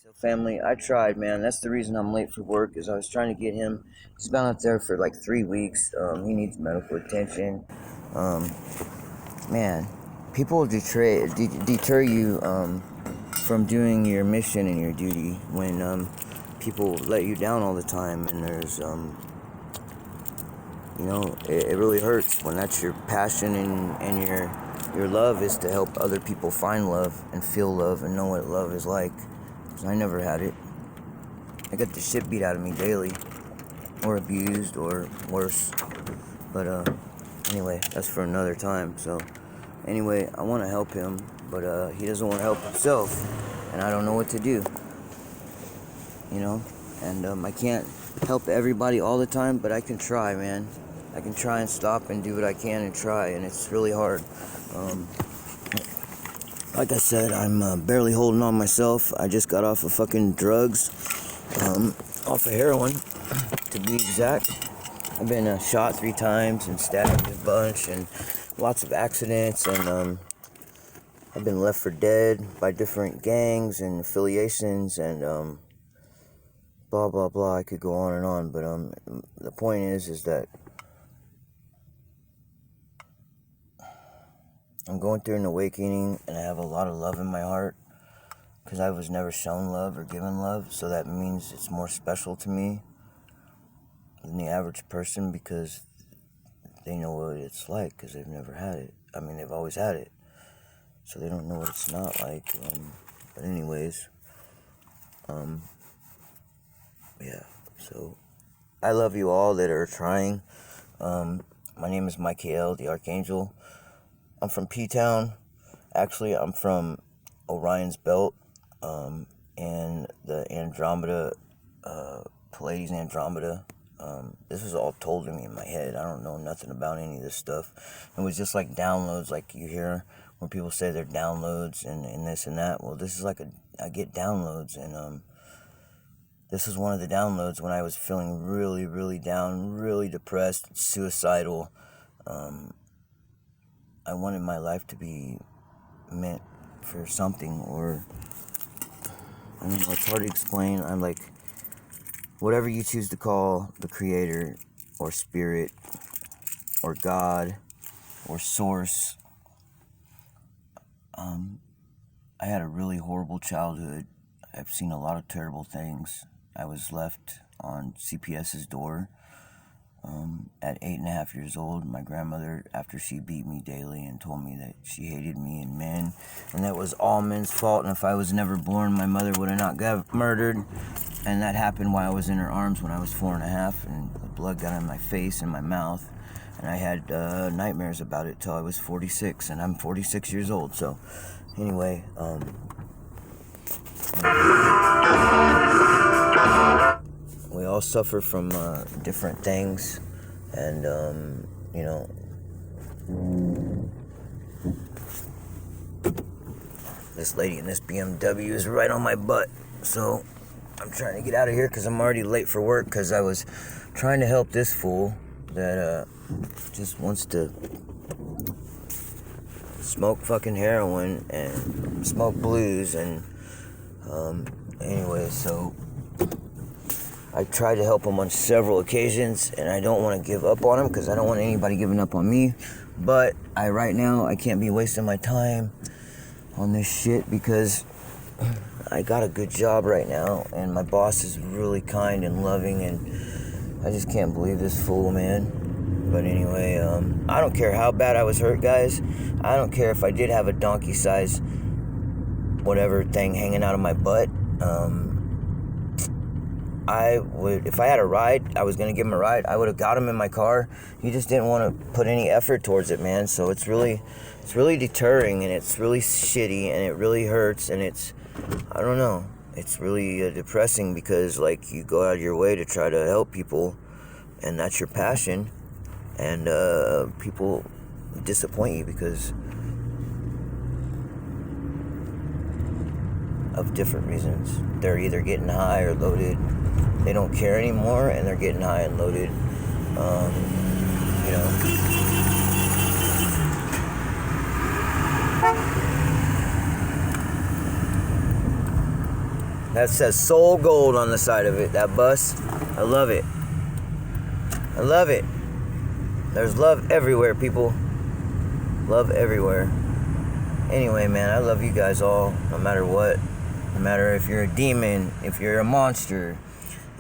So family, I tried, man. That's the reason I'm late for work. Is I was trying to get him. He's been out there for like 3 weeks. He needs medical attention. Um, man, people deter you from doing your mission and your duty when people let you down all the time. And there's it really hurts when that's your passion and your love is to help other people find love and feel love and know what love is like. 'Cause I never had it. I get the shit beat out of me daily, or abused, or worse. But anyway, that's for another time. So anyway, I want to help him, but he doesn't want to help himself, and I don't know what to do. And I can't help everybody all the time, but I can try, man. I can try and stop and do what I can and try, and it's really hard. Like I said, I'm barely holding on myself. I just got off of fucking drugs, off of heroin, to be exact. I've been shot 3 times and stabbed a bunch and lots of accidents, and I've been left for dead by different gangs and affiliations and blah blah blah. I could go on and on, but the point is that I'm going through an awakening, and I have a lot of love in my heart because I was never shown love or given love, so that means it's more special to me than the average person because they know what it's like because they've never had it. I mean, they've always had it, so they don't know what it's not like. But anyways, yeah, so I love you all that are trying. My name is Michael, the Archangel. I'm from P-Town. Actually, I'm from Orion's Belt, and the Andromeda, Pleiades Andromeda. This was all told to me in my head. I don't know nothing about any of this stuff. It was just like downloads, like you hear when people say they're downloads and this and that. Well, this is like I get downloads, and this is one of the downloads when I was feeling really, really down, really depressed, suicidal. I wanted my life to be meant for something, or I don't know, it's hard to explain. I'm like, whatever you choose to call the creator, or spirit, or God, or source. I had a really horrible childhood. I've seen a lot of terrible things. I was left on CPS's door at 8.5 years old. My grandmother, after she beat me daily and told me that she hated me and men, and that was all men's fault, and if I was never born, my mother would have not got murdered. And that happened while I was in her arms when I was 4.5, and the blood got in my face and my mouth, and I had nightmares about it till I was 46, and I'm 46 years old. So anyway, we all suffer from different things, and this lady in this BMW is right on my butt, so I'm trying to get out of here because I'm already late for work because I was trying to help this fool that just wants to smoke fucking heroin and smoke blues, and anyway, so I tried to help him on several occasions, and I don't want to give up on him because I don't want anybody giving up on me. But right now I can't be wasting my time on this shit because I got a good job right now, and my boss is really kind and loving, and I just can't believe this fool, man. But anyway, I don't care how bad I was hurt, guys. I don't care if I did have a donkey size whatever thing hanging out of my butt. I would, if I had a ride, I was going to give him a ride, I would have got him in my car. He just didn't want to put any effort towards it, man. So it's really deterring, and it's really shitty, and it really hurts, and I don't know, it's really depressing because, like, you go out of your way to try to help people, and that's your passion, and people disappoint you because of different reasons. They're either getting high or loaded. They don't care anymore, and they're getting high and loaded. That says Soul Gold on the side of it, that bus. I love it. I love it. There's love everywhere, people. Love everywhere. Anyway, man, I love you guys all, no matter what. No matter if you're a demon, if you're a monster,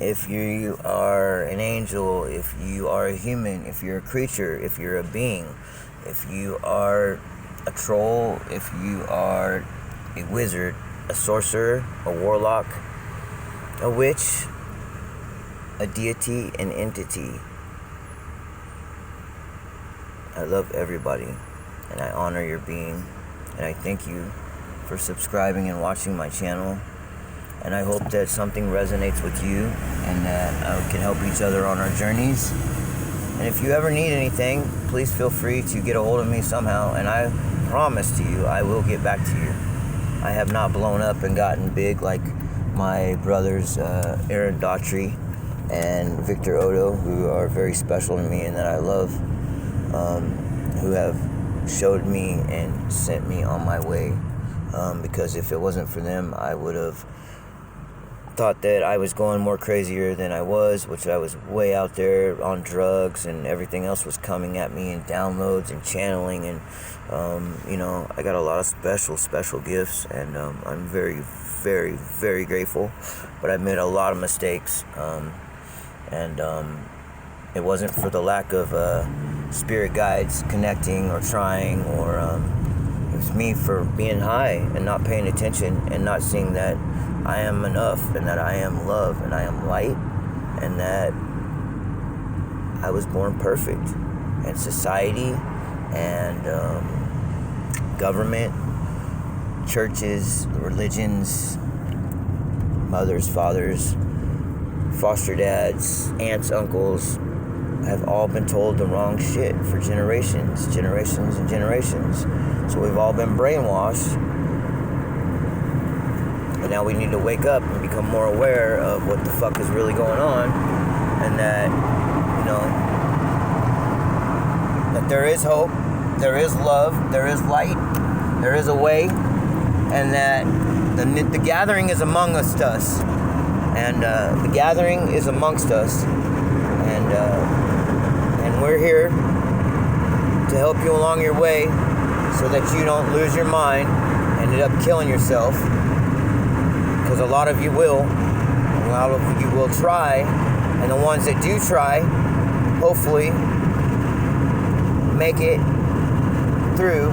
if you are an angel, if you are a human, if you're a creature, if you're a being, if you are a troll, if you are a wizard, a sorcerer, a warlock, a witch, a deity, an entity. I love everybody, and I honor your being, and I thank you for subscribing and watching my channel, and I hope that something resonates with you, and that we can help each other on our journeys. And if you ever need anything, please feel free to get a hold of me somehow, and I promise to you, I will get back to you. I have not blown up and gotten big like my brothers Aaron Daughtry and Victor Odo, who are very special to me and that I love, who have showed me and sent me on my way, because if it wasn't for them, I would have thought that I was going more crazier than I was, which I was way out there on drugs, and everything else was coming at me in downloads and channeling, and I got a lot of special gifts, and I'm very, very, very grateful, but I made a lot of mistakes, and it wasn't for the lack of spirit guides connecting or trying, or it was me for being high and not paying attention and not seeing that I am enough, and that I am love, and I am light, and that I was born perfect. And society and government, churches, religions, mothers, fathers, foster dads, aunts, uncles, have all been told the wrong shit for generations and generations. So we've all been brainwashed. And now we need to wake up and become more aware of what the fuck is really going on, and that, that there is hope, there is love, there is light, there is a way, and that the gathering is amongst us, and the gathering is amongst us, and we're here to help you along your way, so that you don't lose your mind, end up killing yourself. Because a lot of you will. A lot of you will try. And the ones that do try, hopefully, make it through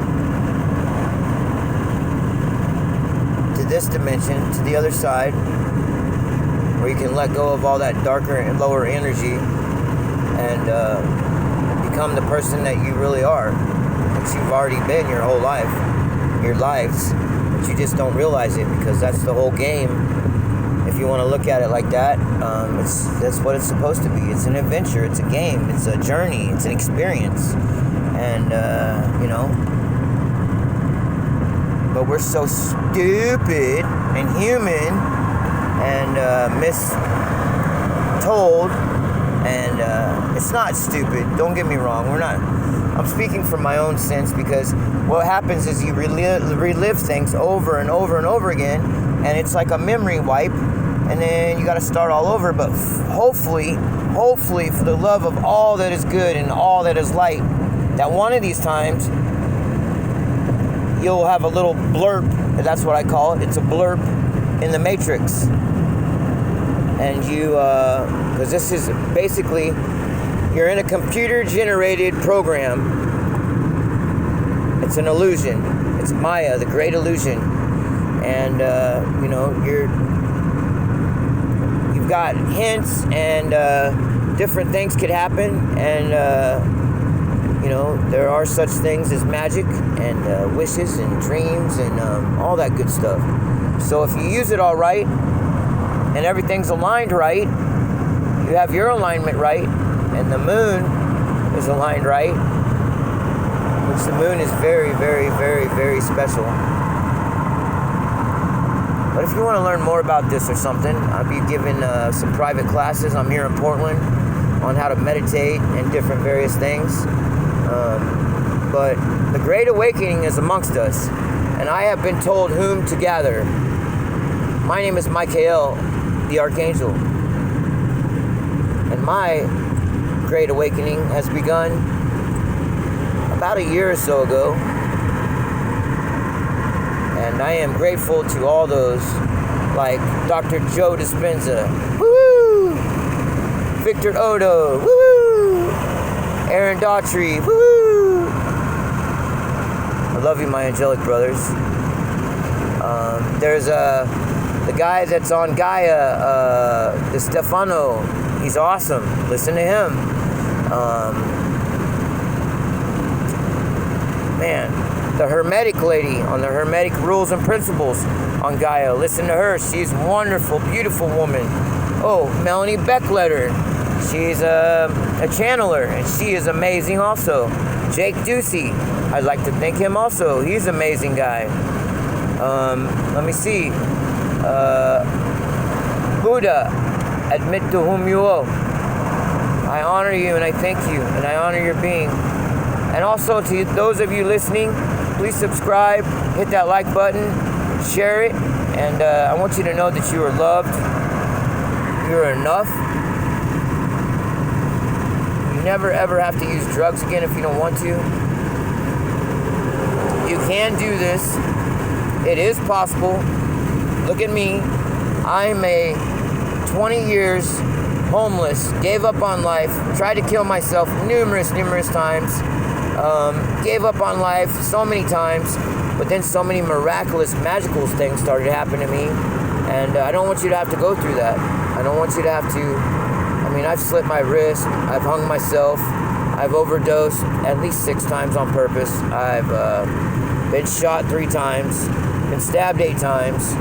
to this dimension, to the other side, where you can let go of all that darker and lower energy, and become the person that you really are, that you've already been your whole life, your lives. But you just don't realize it, because that's the whole game. If you want to look at it like that, that's what it's supposed to be. It's an adventure, it's a game, it's a journey, it's an experience. And, but we're so stupid and human and mistold, and it's not stupid, don't get me wrong, I'm speaking from my own sense, because what happens is you relive things over and over and over again, and it's like a memory wipe, and then you got to start all over. But hopefully, for the love of all that is good and all that is light, that one of these times you'll have a little blurb. That's what I call it. It's a blurb in the Matrix, and you, because this is basically, you're in a computer-generated program. It's an illusion. It's Maya, the great illusion. And, you've got hints, and different things could happen. And, there are such things as magic and wishes and dreams and all that good stuff. So if you use it all right, and everything's aligned right, you have your alignment right, and the moon is aligned right, which the moon is very, very, very, very special. But if you want to learn more about this or something, I'll be giving some private classes. I'm here in Portland on how to meditate and different various things. But the Great Awakening is amongst us, and I have been told whom to gather. My name is Michael, the Archangel, and my great awakening has begun about a year or so ago, and I am grateful to all those like Dr. Joe Dispenza, woo! Victor Odo, woo! Aaron Daughtry, woo! I love you, my angelic brothers. There's the guy that's on Gaia, the Stefano. He's awesome. Listen to him. Man, the Hermetic lady on the Hermetic Rules and Principles on Gaia. Listen to her. She's a wonderful, beautiful woman. Oh, Melanie Beckletter. She's a channeler, and she is amazing also. Jake Ducey. I'd like to thank him also. He's an amazing guy. Let me see. Buddha, admit to whom you owe. I honor you and I thank you and I honor your being. And also to those of you listening, please subscribe, hit that like button, share it, and I want you to know that you are loved. You're enough. You never ever have to use drugs again if you don't want to. You can do this. It is possible. Look at me. I'm a 20 years homeless, gave up on life, tried to kill myself numerous times, gave up on life so many times, but then so many miraculous, magical things started happening to me, and I don't want you to have to go through that. I don't want you to have to, I've slit my wrist, I've hung myself, I've overdosed at least 6 times on purpose, I've been shot 3 times, been stabbed 8 times.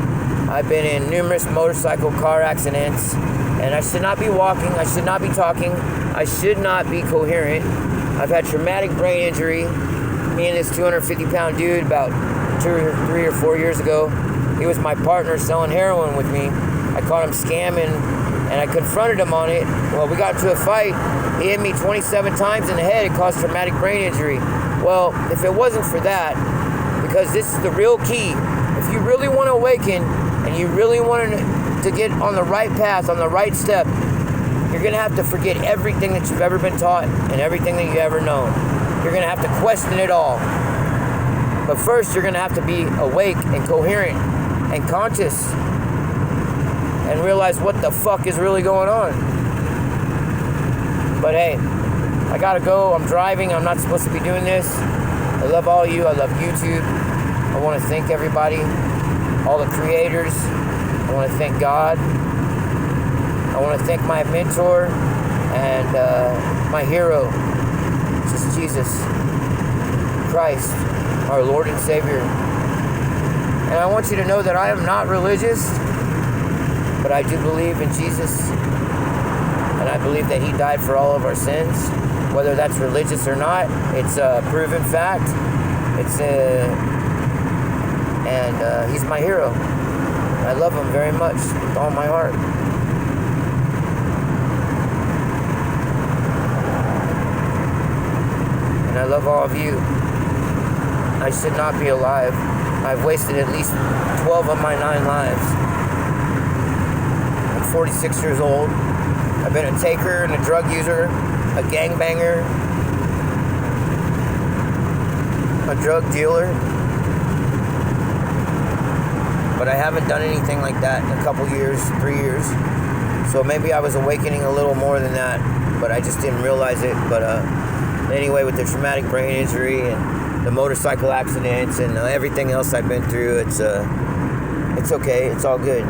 I've been in numerous motorcycle car accidents, and I should not be walking, I should not be talking, I should not be coherent. I've had traumatic brain injury. Me and this 250-pound dude about 2 or 3 or 4 years ago, he was my partner selling heroin with me. I caught him scamming, and I confronted him on it. Well, we got into a fight. He hit me 27 times in the head. It caused traumatic brain injury. Well, if it wasn't for that, because this is the real key. If you really want to awaken and you really want to get on the right path, on the right step, you're going to have to forget everything that you've ever been taught and everything that you've ever known. You're going to have to question it all. But first, you're going to have to be awake and coherent and conscious and realize what the fuck is really going on. But hey, I got to go. I'm driving. I'm not supposed to be doing this. I love all you. I love YouTube. I want to thank everybody, all the creators. I want to thank God. I want to thank my mentor and my hero, which is Jesus Christ, our Lord and Savior. And I want you to know that I am not religious, but I do believe in Jesus. And I believe that He died for all of our sins. Whether that's religious or not, it's a proven fact. And He's my hero. I love Him very much with all my heart. And I love all of you. I should not be alive. I've wasted at least 12 of my 9 lives. I'm 46 years old. I've been a taker and a drug user, a gangbanger, a drug dealer. But I haven't done anything like that in a couple years, 3 years. So maybe I was awakening a little more than that, but I just didn't realize it. But anyway, with the traumatic brain injury and the motorcycle accidents and everything else I've been through, it's okay, it's all good.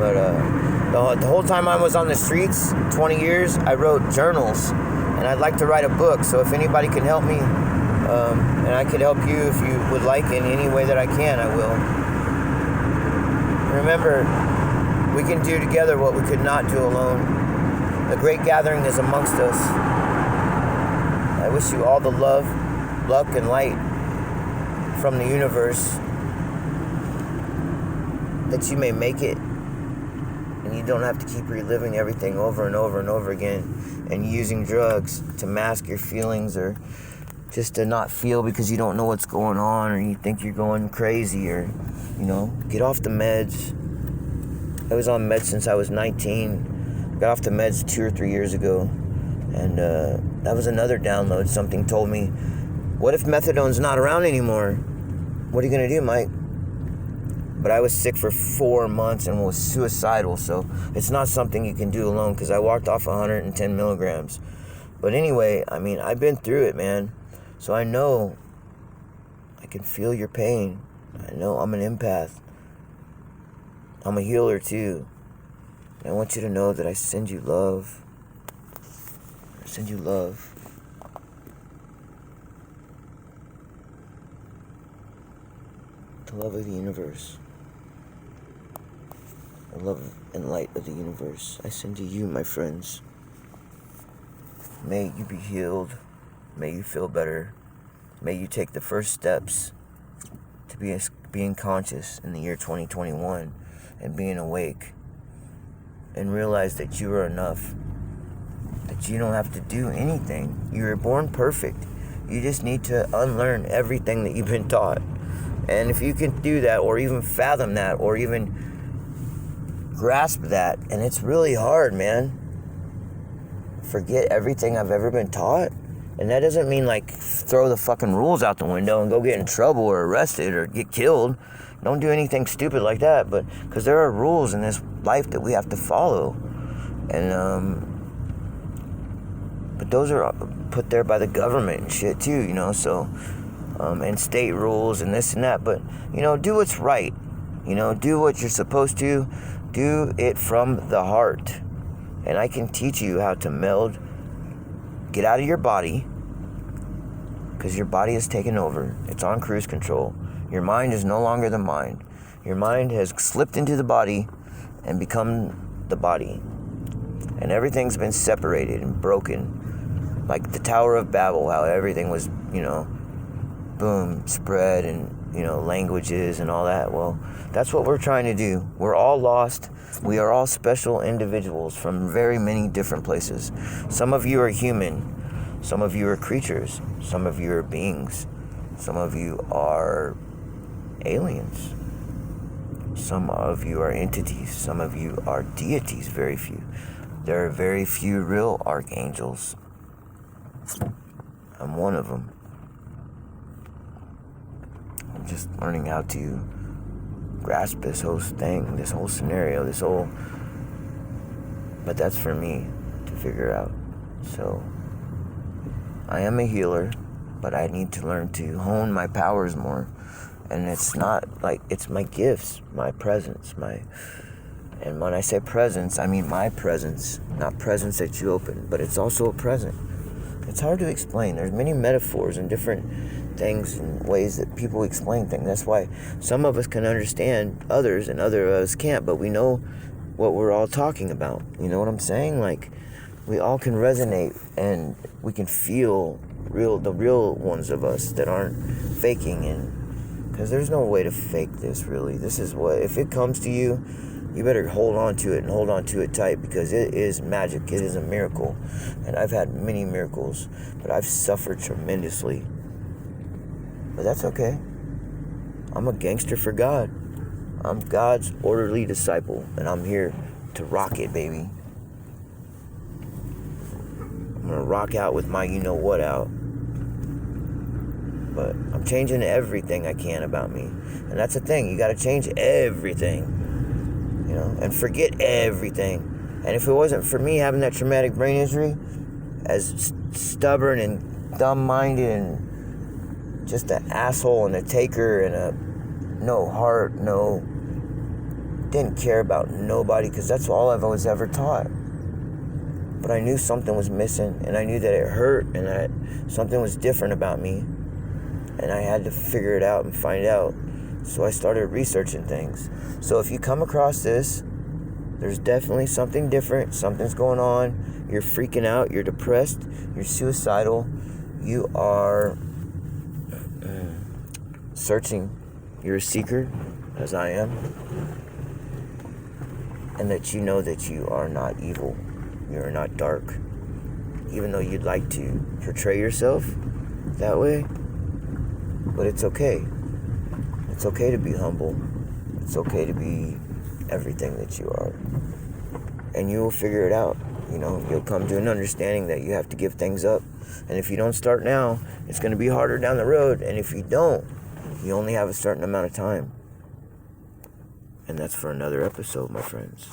But the whole time I was on the streets, 20 years, I wrote journals, and I'd like to write a book. So if anybody can help me, and I could help you if you would like in any way that I can, I will. Remember, we can do together what we could not do alone. The great gathering is amongst us. I wish you all the love, luck, and light from the universe, that you may make it, and you don't have to keep reliving everything over and over and over again and using drugs to mask your feelings or just to not feel because you don't know what's going on or you think you're going crazy, or get off the meds. I was on meds since I was 19. Got off the meds 2 or 3 years ago. And that was another download. Something told me, what if methadone's not around anymore? What are you going to do, Mike? But I was sick for 4 months and was suicidal, so it's not something you can do alone, because I walked off 110 milligrams. But anyway, I mean, I've been through it, man. So I know I can feel your pain. I know I'm an empath. I'm a healer too. And I want you to know that I send you love. I send you love. The love of the universe. The love and light of the universe. I send to you, my friends. May you be healed. May you feel better. May you take the first steps to being conscious in the year 2021 and being awake, and realize that you are enough, that you don't have to do anything. You were born perfect. You just need to unlearn everything that you've been taught. And if you can do that, or even fathom that, or even grasp that, and it's really hard, man. Forget everything I've ever been taught. And that doesn't mean like throw the fucking rules out the window and go get in trouble or arrested or get killed. Don't do anything stupid like that. But because there are rules in this life that we have to follow, and but those are put there by the government and shit too, you know. So and state rules and this and that. But you know, do what's right. You know, do what you're supposed to. Do it from the heart. And I can teach you how to meld. Get out of your body, because your body is taken over. It's on cruise control. Your mind is no longer the mind. Your mind has slipped into the body and become the body. And everything's been separated and broken. Like the Tower of Babel, how everything was, you know, boom, spread, and, you know, languages and all that. Well, that's what we're trying to do. We're all lost. We are all special individuals from very many different places. Some of you are human. Some of you are creatures. Some of you are beings. Some of you are aliens. Some of you are entities. Some of you are deities, very few. There are very few real archangels. I'm one of them. I'm just learning how to grasp this whole thing, this whole scenario, but that's for me to figure out. So I am a healer, but I need to learn to hone my powers more. And it's not like, it's my gifts, my presence, and when I say presence, I mean my presence, not presents that you open, but it's also a present. It's hard to explain. There's many metaphors and different things and ways that people explain things. That's why some of us can understand others and other of us can't, but we know what we're all talking about. You know what I'm saying? Like, we all can resonate, and we can feel the real ones of us that aren't faking. And because there's no way to fake this, really. This is what, if it comes to you, you better hold on to it, and hold on to it tight, because it is magic. It is a miracle. And I've had many miracles, but I've suffered tremendously. But that's okay. I'm a gangster for God. I'm God's orderly disciple, and I'm here to rock it, baby. I'm gonna rock out with my you-know-what out. But I'm changing everything I can about me. And that's the thing. You gotta change everything. You know, and forget everything. And if it wasn't for me having that traumatic brain injury, as stubborn and dumb-minded and just an asshole and a taker and no heart, didn't care about nobody, because that's all I've always ever taught. But I knew something was missing, and I knew that it hurt, and that something was different about me, and I had to figure it out and find out. So I started researching things. So if you come across this, there's definitely something different. Something's going on. You're freaking out. You're depressed. You're suicidal. You are searching. You're a seeker, as I am. And that you know that you are not evil. You are not dark. Even though you'd like to portray yourself that way. But it's okay. It's okay to be humble. It's okay to be everything that you are. And you will figure it out. You know, you'll come to an understanding that you have to give things up. And if you don't start now, it's going to be harder down the road. And if you don't, you only have a certain amount of time. And that's for another episode, my friends.